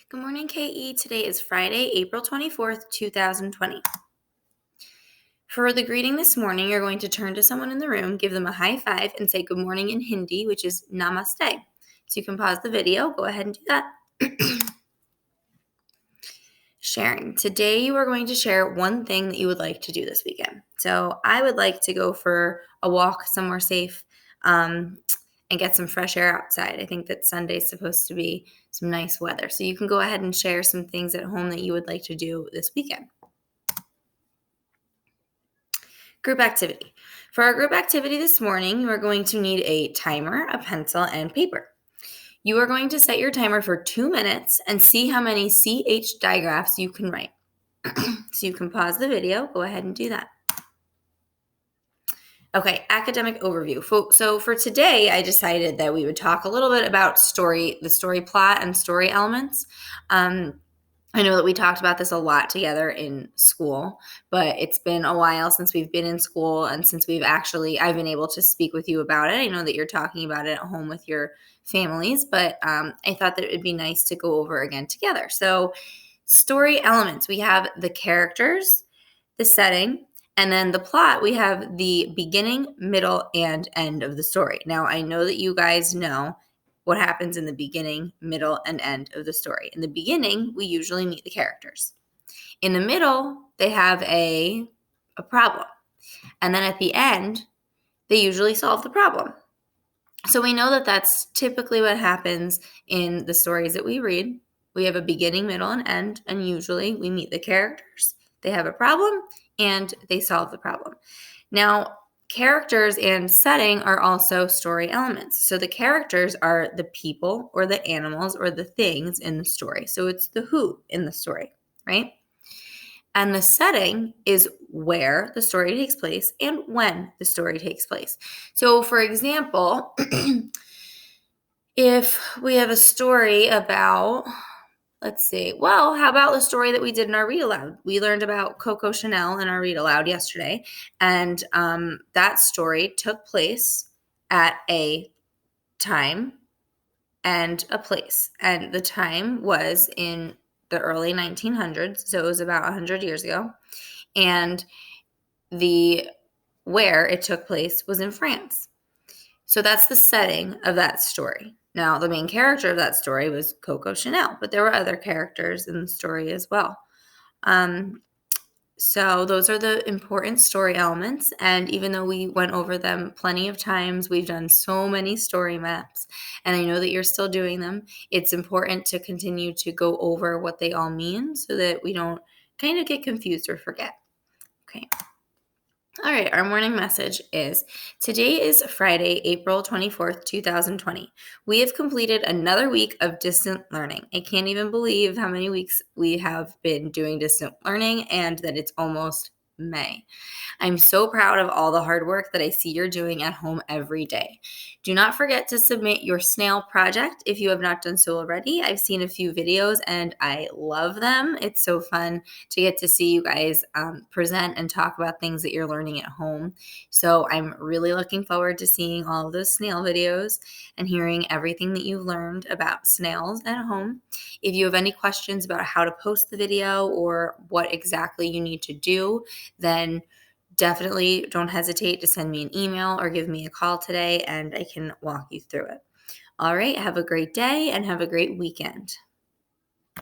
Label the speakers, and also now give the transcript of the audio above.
Speaker 1: Good morning, KE. Today is Friday, April 24th, 2020. For the greeting this morning, you're going to turn to someone in the room, give them a high five, and say good morning in Hindi, which is namaste. So you can pause the video. Go ahead and do that. Sharing. Today, you are going to share one thing that you would like to do this weekend. So I would like to go for a walk somewhere safe and get some fresh air outside. I think that Sunday's supposed to be some nice weather. So you can go ahead and share some things at home that you would like to do this weekend. Group activity. For our group activity this morning, you are going to need a timer, a pencil, and paper. You are going to set your timer for 2 minutes and see how many CH digraphs you can write. So you can pause the video. Go ahead and do that. Okay, academic overview. So for today, I decided that we would talk a little bit about the story plot and story elements. I know that we talked about this a lot together in school, but it's been a while since we've been in school and since I've been able to speak with you about it. I know that you're talking about it at home with your families, but I thought that it would be nice to go over again together. So story elements, we have the characters, the setting, and then the plot, we have the beginning, middle, and end of the story. Now, I know that you guys know what happens in the beginning, middle, and end of the story. In the beginning, we usually meet the characters. In the middle, they have a problem. And then at the end, they usually solve the problem. So we know that that's typically what happens in the stories that we read. We have a beginning, middle, and end, and usually we meet the characters. They have a problem, and they solve the problem. Now, characters and setting are also story elements. So the characters are the people or the animals or the things in the story. So it's the who in the story, right? And the setting is where the story takes place and when the story takes place. So for example, if we have a story about, how about the story that we did in our read aloud? We learned about Coco Chanel in our read aloud yesterday, and that story took place at a time and a place, and the time was in the early 1900s, so it was about 100 years ago, and where it took place was in France. So that's the setting of that story. Now, the main character of that story was Coco Chanel, but there were other characters in the story as well. So those are the important story elements. And even though we went over them plenty of times, we've done so many story maps, and I know that you're still doing them. It's important to continue to go over what they all mean so that we don't kind of get confused or forget. Okay. All right, our morning message is, today is Friday, April 24th, 2020. We have completed another week of distant learning. I can't even believe how many weeks we have been doing distant learning and that it's almost May. I'm so proud of all the hard work that I see you're doing at home every day. Do not forget to submit your snail project if you have not done so already. I've seen a few videos and I love them. It's so fun to get to see you guys present and talk about things that you're learning at home. So I'm really looking forward to seeing all of those snail videos and hearing everything that you've learned about snails at home. If you have any questions about how to post the video or what exactly you need to do, then definitely don't hesitate to send me an email or give me a call today and I can walk you through it. All right, have a great day and have a great weekend.